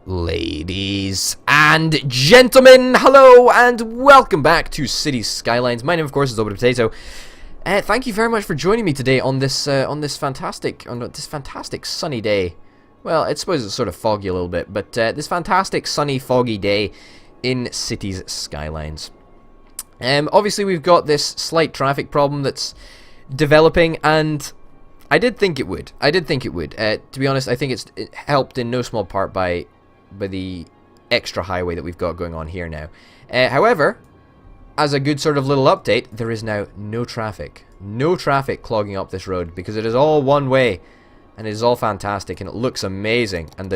Ladies and gentlemen, hello and welcome back to Cities Skylines. My name, of course, is Orbital. Thank you very much for joining me today on this fantastic sunny day. Well, I suppose it's sort of foggy a little bit, but this fantastic sunny, foggy day in Cities Skylines. Obviously, we've got this slight traffic problem that's developing, and I did think it would. To be honest, I think it helped in no small part by the extra highway that we've got going on here now. However, as a good sort of little update, there is now no traffic. No traffic clogging up this road because it is all one way and it is all fantastic and it looks amazing, and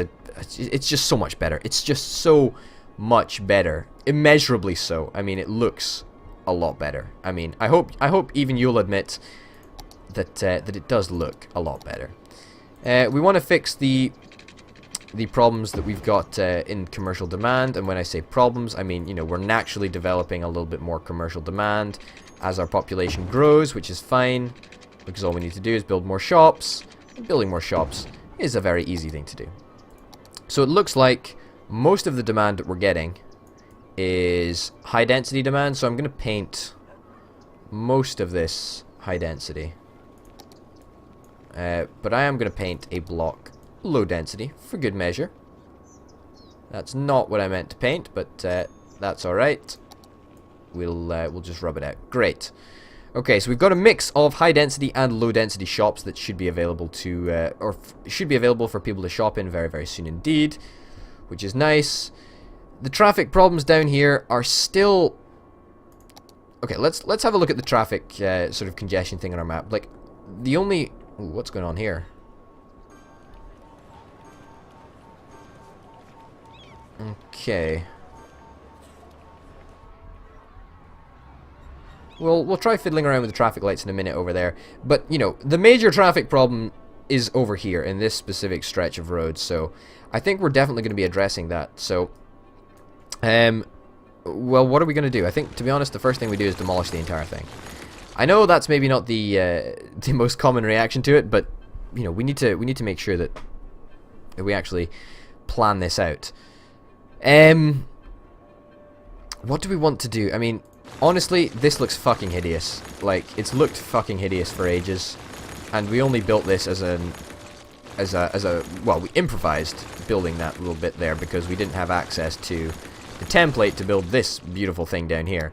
it's just so much better. It's just so much better. Immeasurably so. I mean, it looks a lot better. I mean, I hope even you'll admit that it does look a lot better. We want to fix the problems that we've got in commercial demand, and when I say problems, I mean, you know, we're naturally developing a little bit more commercial demand as our population grows, which is fine, because all we need to do is build more shops, and building more shops is a very easy thing to do. So it looks like most of the demand that we're getting is high density demand, so I'm going to paint most of this high density. But I am going to paint a block low density for good measure. That's not what I meant to paint, but that's alright. We'll just rub it out. Great. Okay, so we've got a mix of high density and low density shops that should be available to should be available for people to shop in very, very soon indeed, which is nice. The traffic problems down here are still okay. Let's have a look at the traffic sort of congestion thing on our map. Like the only what's going on here? Okay. We'll try fiddling around with the traffic lights in a minute over there. But, you know, the major traffic problem is over here in this specific stretch of road. So, I think we're definitely going to be addressing that. So, well, what are we going to do? I think, to be honest, the first thing we do is demolish the entire thing. I know that's maybe not the most common reaction to it, but, you know, we need to make sure that we actually plan this out. What do we want to do? I mean, honestly, this looks fucking hideous. Like, it's looked fucking hideous for ages, and we only built this as a well, we improvised building that little bit there because we didn't have access to the template to build this beautiful thing down here,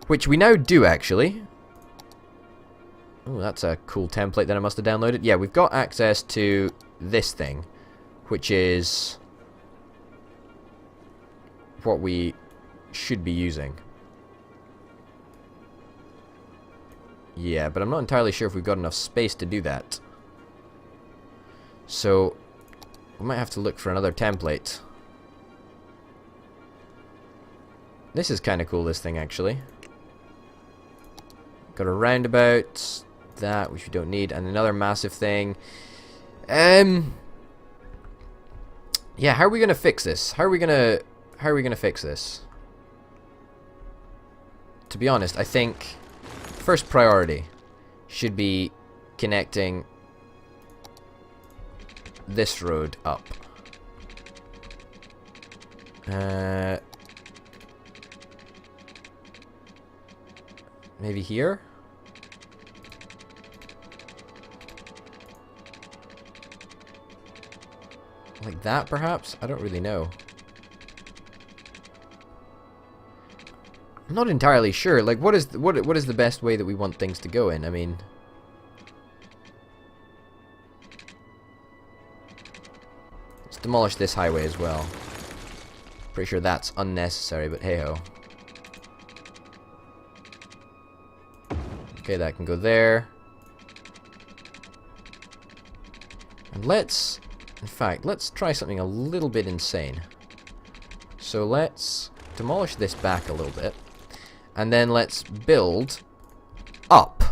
which we now do actually. Oh, that's a cool template that I must have downloaded. Yeah, we've got access to this thing, which is what we should be using. Yeah, but I'm not entirely sure if we've got enough space to do that. So, we might have to look for another template. This is kind of cool, this thing, actually. Got a roundabout, that, which we don't need, and another massive thing. Yeah, how are we going to fix this? How are we going to fix this? To be honest, I think first priority should be connecting this road up. Maybe here? Like that, perhaps? I don't really know. I'm not entirely sure. Like, what is the best way that we want things to go in? I mean, let's demolish this highway as well. Pretty sure that's unnecessary, but hey ho. Okay, that can go there. And let's, in fact, let's try something a little bit insane. So let's demolish this back a little bit. And then let's build up.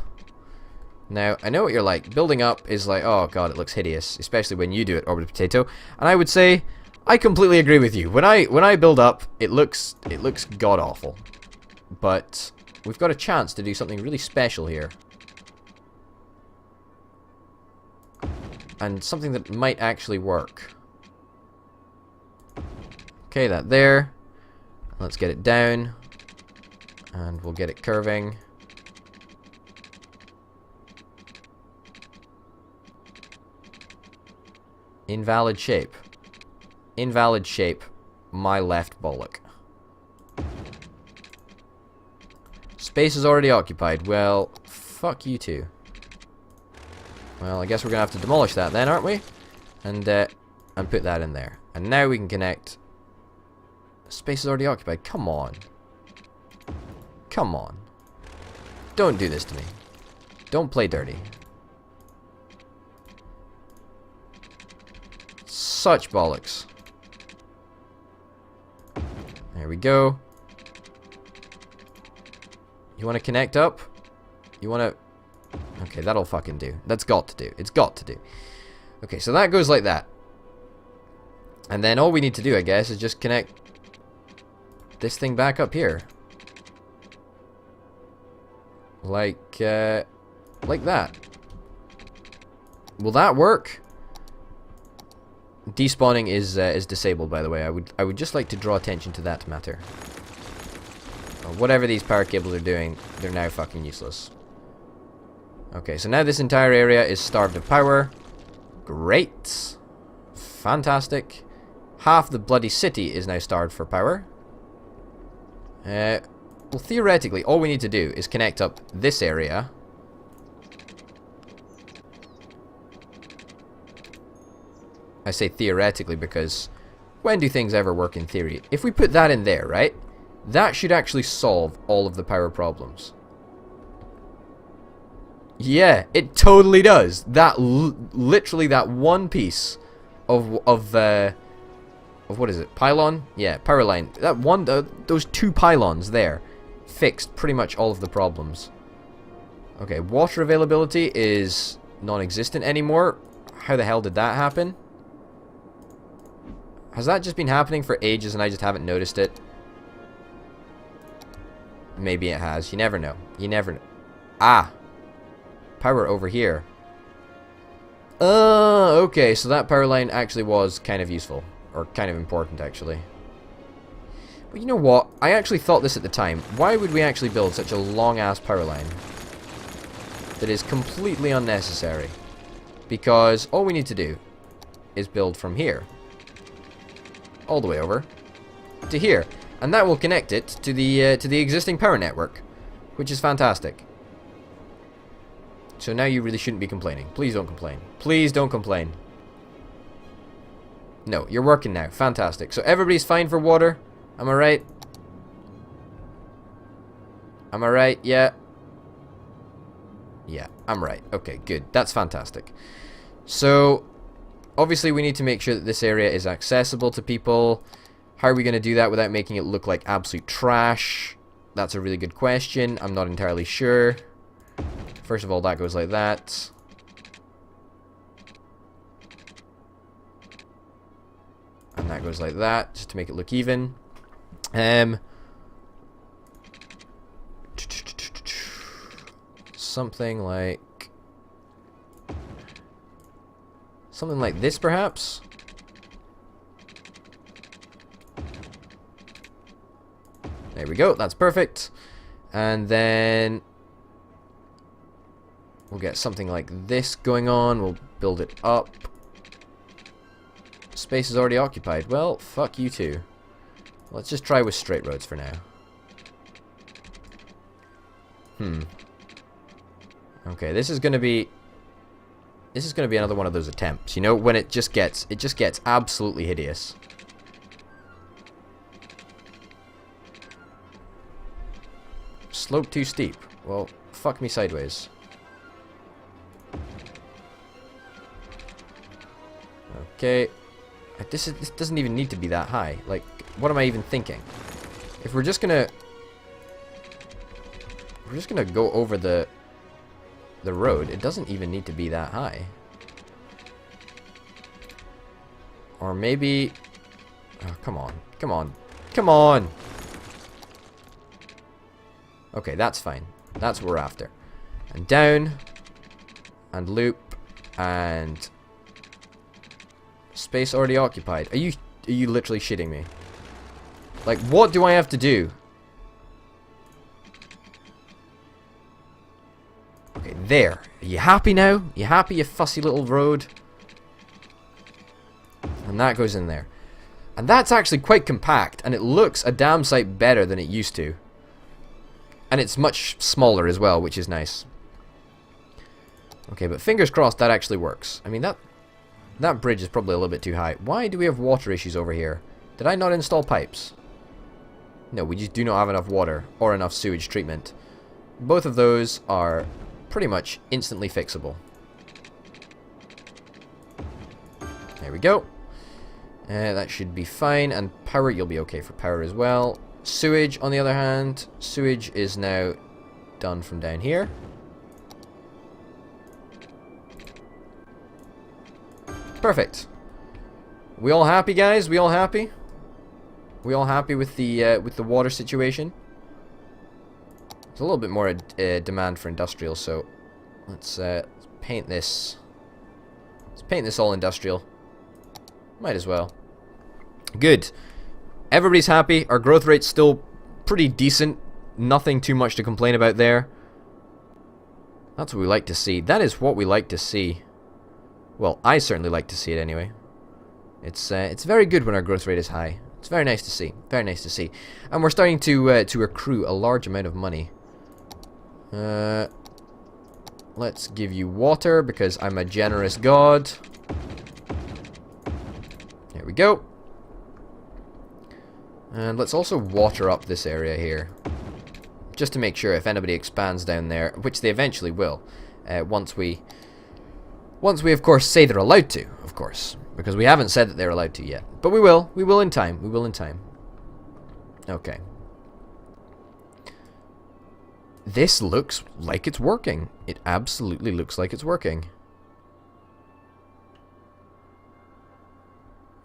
Now, I know what you're like. Building up is like, oh god, it looks hideous. Especially when you do it, Orbital Potato. And I would say, I completely agree with you. When I build up, it looks god-awful. But we've got a chance to do something really special here. and something that might actually work. Okay, that there. Let's get it down. And we'll get it curving. Invalid shape. Invalid shape. My left bollock. Space is already occupied. Well, fuck you too. Well, I guess we're gonna have to demolish that then, aren't we? And put that in there. And now we can connect. Space is already occupied. Come on. Come on. Don't do this to me. Don't play dirty. Such bollocks. There we go. You want to connect up? You want to... Okay, that'll fucking do. That's got to do. It's got to do. Okay, so that goes like that. And then all we need to do, I guess, is just connect this thing back up here. Like that. Will that work? Despawning is disabled, by the way. I would just like to draw attention to that matter. Whatever these power cables are doing, they're now fucking useless. Okay, so now this entire area is starved of power. Great. Fantastic. Half the bloody city is now starved for power. Well, theoretically, all we need to do is connect up this area. I say theoretically because when do things ever work in theory? If we put that in there, right? That should actually solve all of the power problems. Yeah, it totally does. That literally that one piece of what is it? Pylon? Yeah, power line. That one, those two pylons there, fixed pretty much all of the problems. Okay, water availability is non-existent anymore. How the hell did that happen? Has that just been happening for ages and I just haven't noticed it? Maybe it has. You never know. You never know. Ah! Power over here. Okay, so that power line actually was kind of useful. Or kind of important, actually. But you know what? I actually thought this at the time. Why would we actually build such a long-ass power line? That is completely unnecessary. Because all we need to do is build from here. All the way over to here. And that will connect it to the existing power network. Which is fantastic. So now you really shouldn't be complaining. Please don't complain. Please don't complain. No, you're working now. Fantastic. So everybody's fine for water? Am I right? Am I right? Yeah. Yeah, I'm right. Okay, good. That's fantastic. So, obviously we need to make sure that this area is accessible to people. How are we going to do that without making it look like absolute trash? That's a really good question. I'm not entirely sure. First of all, that goes like that. And that goes like that, just to make it look even. Something like this, perhaps? There we go, that's perfect. And then we'll get something like this going on. We'll build it up. Space is already occupied. Well, fuck you too. Let's just try with straight roads for now. Okay, this is gonna be another one of those attempts. You know, when it just gets absolutely hideous. Slope too steep. Well, fuck me sideways. Okay. This doesn't even need to be that high. Like, what am I even thinking? If we're just gonna go over the road, it doesn't even need to be that high. Or maybe, oh, come on, come on, come on. Okay, that's fine. That's what we're after. And down, and loop, and space already occupied. Are you literally shitting me? Like, what do I have to do? Okay, there. Are you happy now? You happy, you fussy little road? And that goes in there. And that's actually quite compact, and it looks a damn sight better than it used to. And it's much smaller as well, which is nice. Okay, but fingers crossed that actually works. I mean, that bridge is probably a little bit too high. Why do we have water issues over here? Did I not install pipes? No, we just do not have enough water or enough sewage treatment. Both of those are pretty much instantly fixable. There we go. That should be fine. And power, you'll be okay for power as well. Sewage, on the other hand, sewage is now done from down here. Perfect. We all happy, guys? We all happy? We all happy with the water situation? There's a little bit more demand for industrial, so let's paint this. Let's paint this all industrial. Might as well. Good. Everybody's happy. Our growth rate's still pretty decent. Nothing too much to complain about there. That's what we like to see. That is what we like to see. Well, I certainly like to see it anyway. It's very good when our growth rate is high. It's very nice to see. Very nice to see. And we're starting to accrue a large amount of money. Let's give you water because I'm a generous god. There we go. And let's also water up this area here. Just to make sure if anybody expands down there, which they eventually will, once we of course say they're allowed to, of course. Because we haven't said that they're allowed to yet. But we will in time, we will in time. Okay. This looks like it's working. It absolutely looks like it's working.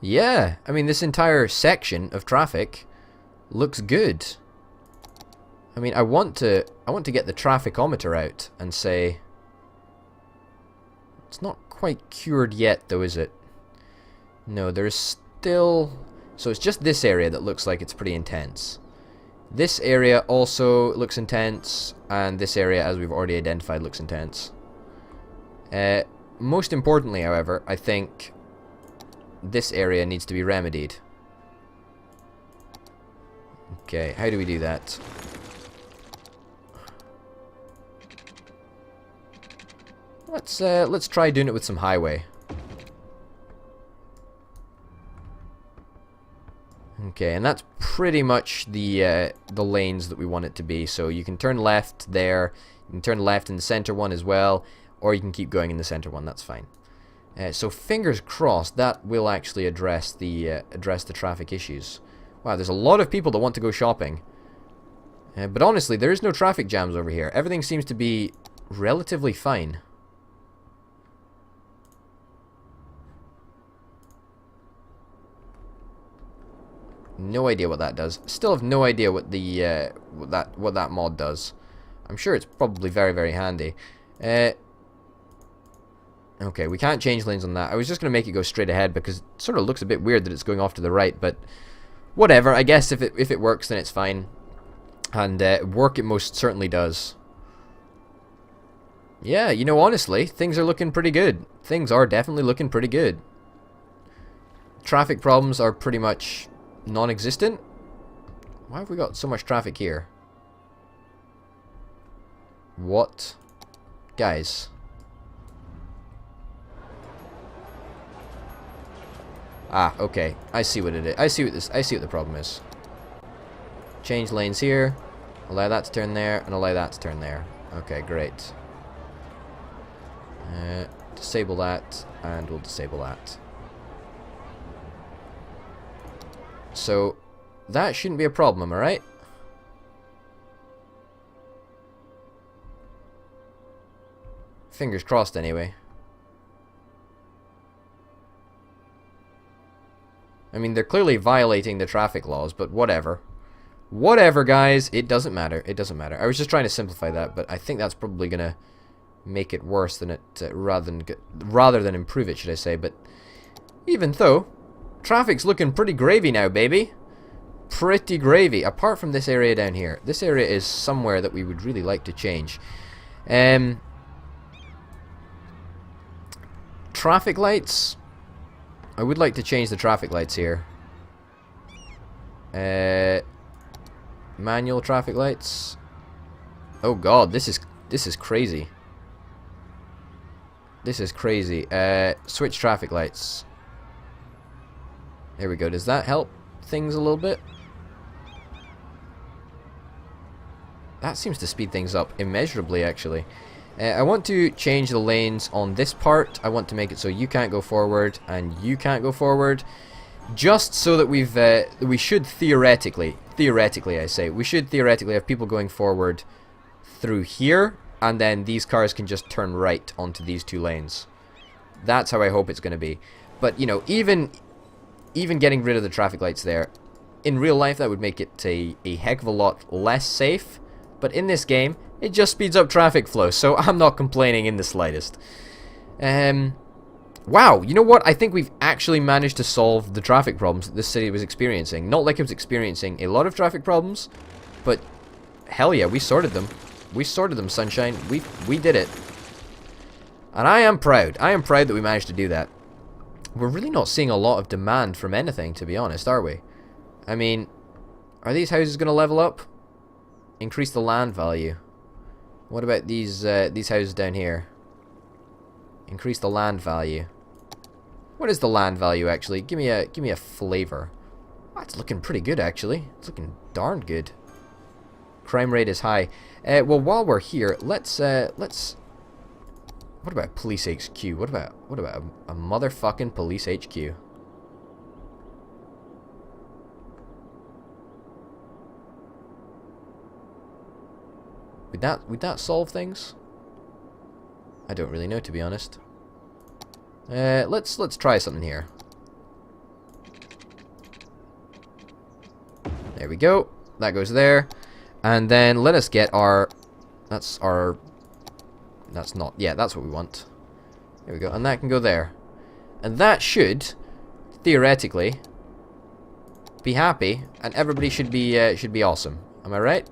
Yeah, I mean, this entire section of traffic looks good. I mean, I want to get the trafficometer out and say it's not quite cured yet, though, is it? No, there's still... So it's just this area that looks like it's pretty intense. This area also looks intense, and this area, as we've already identified, looks intense. Most importantly, however, I think this area needs to be remedied. Okay, how do we do that? Let's try doing it with some highway. Okay, and that's pretty much the lanes that we want it to be. So you can turn left there, you can turn left in the center one as well, or you can keep going in the center one. That's fine. So fingers crossed that will actually address the traffic issues. Wow, there's a lot of people that want to go shopping. But honestly, there is no traffic jams over here. Everything seems to be relatively fine. No idea what that does. Still have no idea what the what that mod does. I'm sure it's probably very, very handy. Okay, we can't change lanes on that. I was just going to make it go straight ahead because it sort of looks a bit weird that it's going off to the right, but whatever. I guess if it works, then it's fine. And work it most certainly does. Yeah, you know, honestly, things are looking pretty good. Things are definitely looking pretty good. Traffic problems are pretty much non-existent. Why have we got so much traffic here? What? Guys. Ah, okay. I see what it is. I see what the problem is. Change lanes here. Allow that to turn there, and allow that to turn there. Okay, great. Disable that, and we'll disable that. So, that shouldn't be a problem, alright? Fingers crossed, anyway. I mean, they're clearly violating the traffic laws, but whatever. Whatever, guys. It doesn't matter. It doesn't matter. I was just trying to simplify that, but I think that's probably gonna make it worse than it, rather than improve it, should I say. But even though, traffic's looking pretty gravy now, baby. pretty gravy, apart from this area down here. This area is somewhere that we would really like to change. Traffic lights. I would like to change the traffic lights here. Manual traffic lights. Oh god, this is crazy. This is crazy. Switch traffic lights. There we go. Does that help things a little bit? That seems to speed things up immeasurably, actually. I want to change the lanes on this part. I want to make it so you can't go forward and you can't go forward. Just so that we should theoretically I say, we should theoretically have people going forward through here, and then these cars can just turn right onto these two lanes. That's how I hope it's going to be. But, you know, even getting rid of the traffic lights there, in real life that would make it a heck of a lot less safe. But in this game, it just speeds up traffic flow, so I'm not complaining in the slightest. Wow, you know what? I think we've actually managed to solve the traffic problems that this city was experiencing. Not like it was experiencing a lot of traffic problems, but hell yeah, we sorted them. We sorted them, sunshine. We did it. And I am proud. I am proud that we managed to do that. We're really not seeing a lot of demand from anything, to be honest, are we? I mean, are these houses going to level up? Increase the land value. What about these houses down here? Increase the land value. What is the land value actually? Give me a flavor. Oh, it's looking pretty good actually. It's looking darn good. Crime rate is high. Well, while we're here, let's. What about police HQ? What about a motherfucking police HQ? Would that solve things? I don't really know, to be honest. Let's try something here. There we go. That goes there. And then let us get our... That's what we want. There we go. And that can go there. And that should, theoretically, be happy. And everybody should be awesome. Am I right?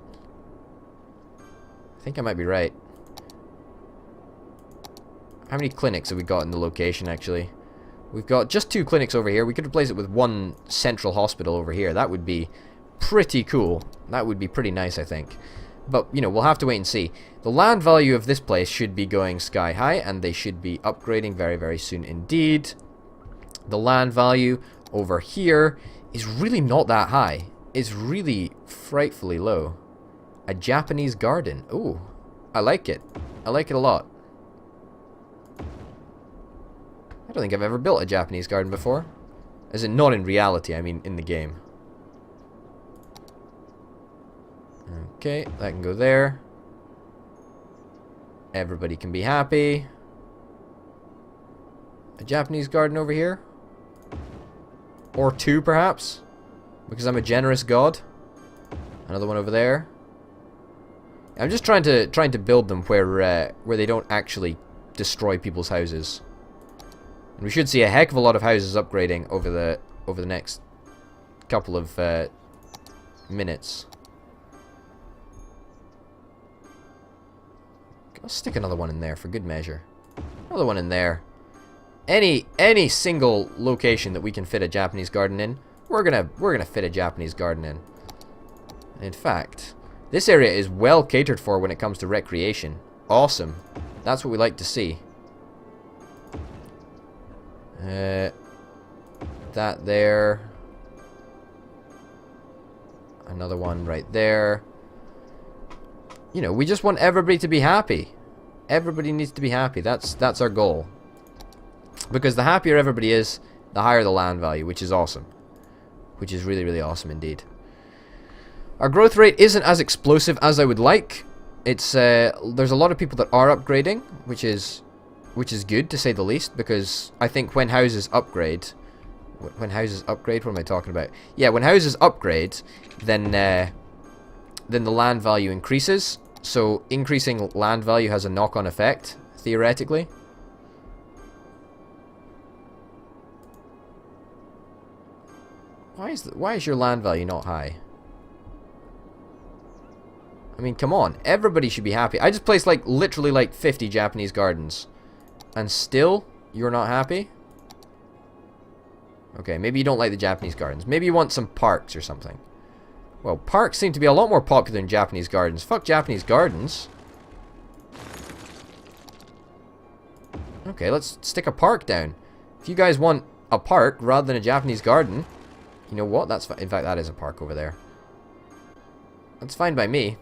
I think I might be right. How many clinics have we got in the location, actually? We've got just 2 clinics over here. We could replace it with 1 central hospital over here. That would be pretty cool. That would be pretty nice, I think. But, you know, we'll have to wait and see. The land value of this place should be going sky high, and they should be upgrading very, very soon indeed. The land value over here is really not that high. It's really frightfully low. A Japanese garden. Ooh, I like it. I like it a lot. I don't think I've ever built a Japanese garden before. As in, not in reality, I mean in the game. Okay, that can go there. Everybody can be happy. A Japanese garden over here. Or 2, perhaps. Because I'm a generous god. Another one over there. I'm just trying to build them where they don't actually destroy people's houses. And we should see a heck of a lot of houses upgrading over the next couple of minutes. I'll stick another one in there for good measure. Another one in there. Any single location that we can fit a Japanese garden in, we're gonna fit a Japanese garden in. And in fact, this area is well catered for when it comes to recreation. Awesome. That's what we like to see. That there. Another one right there. You know, we just want everybody to be happy. Everybody needs to be happy. That's our goal. Because the happier everybody is, the higher the land value, which is awesome. Which is really, really awesome indeed. Our growth rate isn't as explosive as I would like. It's there's a lot of people that are upgrading, which is good to say the least, because I think when houses upgrade, what am I talking about? Yeah, when houses upgrade, then the land value increases. So increasing land value has a knock-on effect, theoretically. Why is your land value not high? I mean, come on. Everybody should be happy. I just placed, like, literally, like, 50 Japanese gardens. And still, you're not happy? Okay, maybe you don't like the Japanese gardens. Maybe you want some parks or something. Well, parks seem to be a lot more popular than Japanese gardens. Fuck Japanese gardens. Okay, let's stick a park down. If you guys want a park rather than a Japanese garden, you know what? That's in fact, that is a park over there. That's fine by me.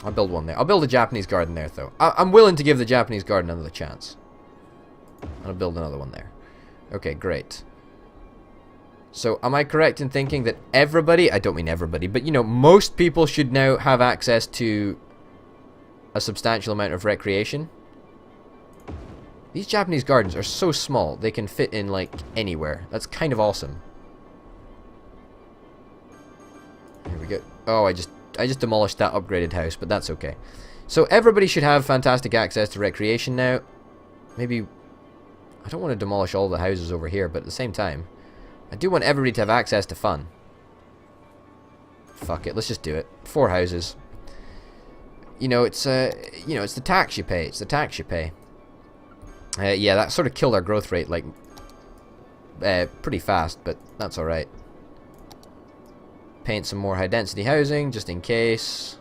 I'll build one there. I'll build a Japanese garden there, though. I'm willing to give the Japanese garden another chance. I'll build another one there. Okay, great. So, am I correct in thinking that everybody, I don't mean everybody, but, you know, most people should now have access to a substantial amount of recreation? These Japanese gardens are so small, they can fit in, like, anywhere. That's kind of awesome. Here we go. Oh, I just demolished that upgraded house, but that's okay. So everybody should have fantastic access to recreation now. Maybe I don't want to demolish all the houses over here, but at the same time, I do want everybody to have access to fun. Fuck it, let's just do it. 4 houses. You know, it's it's the tax you pay. It's the tax you pay. Yeah, that sort of killed our growth rate, like, pretty fast, but that's all right. Paint some more high-density housing, just in case.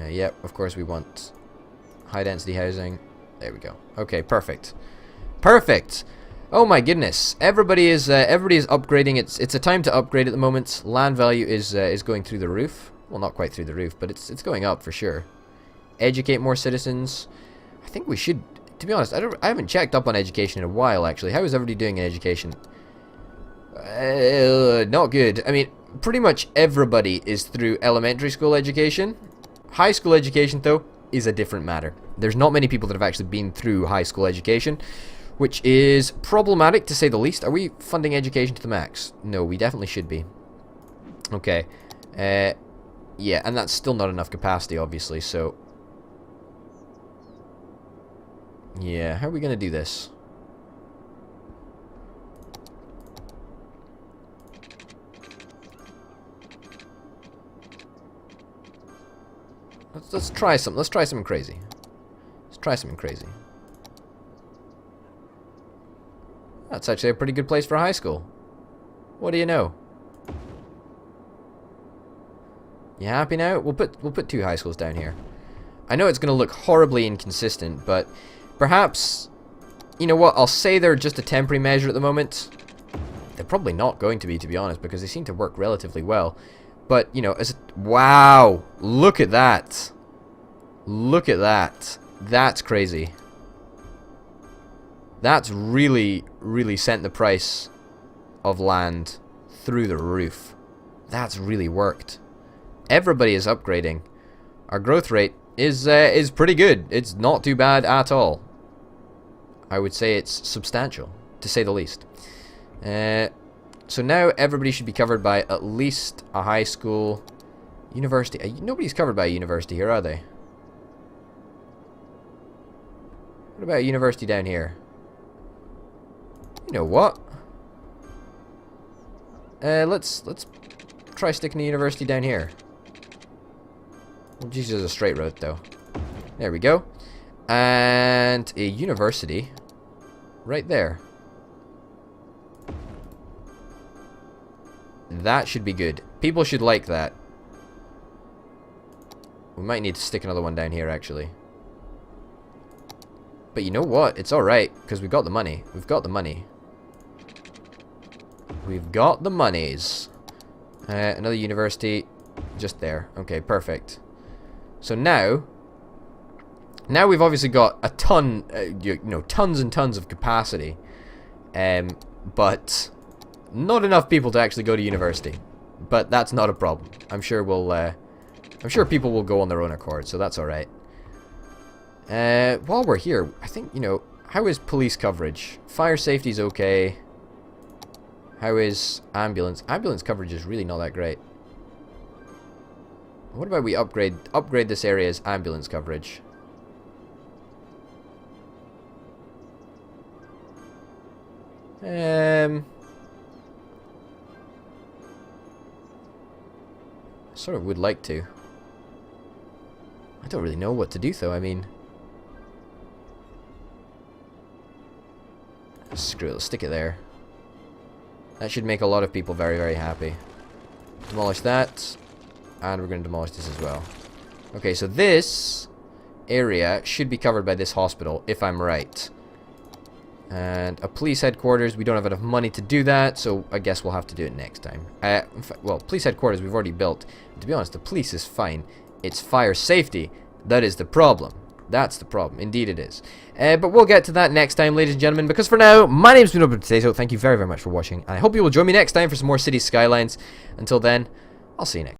Yep, of course we want high-density housing. There we go. Okay, perfect. Perfect! Oh my goodness. Everybody is upgrading. It's a time to upgrade at the moment. Land value is going through the roof. Well, not quite through the roof, but it's going up for sure. Educate more citizens. I think we should, to be honest, I haven't checked up on education in a while, actually. How is everybody doing in education? Not good. I mean, pretty much everybody is through elementary school education. High school education, though, is a different matter. There's not many people that have actually been through high school education, which is problematic to say the least. Are we funding education to the max? No, we definitely should be. Okay. Yeah, and that's still not enough capacity, obviously, so... Yeah, how are we going to do this? Let's try something. Let's try something crazy. Let's try something crazy. That's actually a pretty good place for a high school. What do you know? You happy now? We'll put 2 high schools down here. I know it's going to look horribly inconsistent, but perhaps, you know what? I'll say they're just a temporary measure at the moment. They're probably not going to be honest, because they seem to work relatively well. But, you know, wow! Look at that! Look at that. That's crazy. That's really, really sent the price of land through the roof. That's really worked. Everybody is upgrading. Our growth rate is pretty good. It's not too bad at all. I would say it's substantial, to say the least. So now everybody should be covered by at least a high school, university. Nobody's covered by a university here, are they? What about a university down here? You know what? Let's try sticking a university down here. We'll just use a straight road, though. There we go. And a university right there. That should be good. People should like that. We might need to stick another one down here, actually. But you know what? It's alright, because we've got the money. We've got the money. We've got the monies. Another university just there. Okay, perfect. So now we've obviously got a ton, tons and tons of capacity. But not enough people to actually go to university. But that's not a problem. I'm sure people will go on their own accord, so that's alright. While we're here, I think, how is police coverage? Fire safety's okay. How is ambulance? Ambulance coverage is really not that great. What about we upgrade this area's ambulance coverage? Sort of would like to. I don't really know what to do though, I mean... Screw it, let's stick it there. That should make a lot of people very, very happy. Demolish that. And we're going to demolish this as well. Okay, so this area should be covered by this hospital, if I'm right. And a police headquarters, we don't have enough money to do that, so I guess we'll have to do it next time. In fact, well, police headquarters we've already built. To be honest, the police is fine. It's fire safety that is the problem. That's the problem. Indeed it is. But we'll get to that next time, ladies and gentlemen, because for now, my name's been Orbital Potato. Thank you very, very much for watching. I hope you will join me next time for some more City Skylines. Until then, I'll see you next time.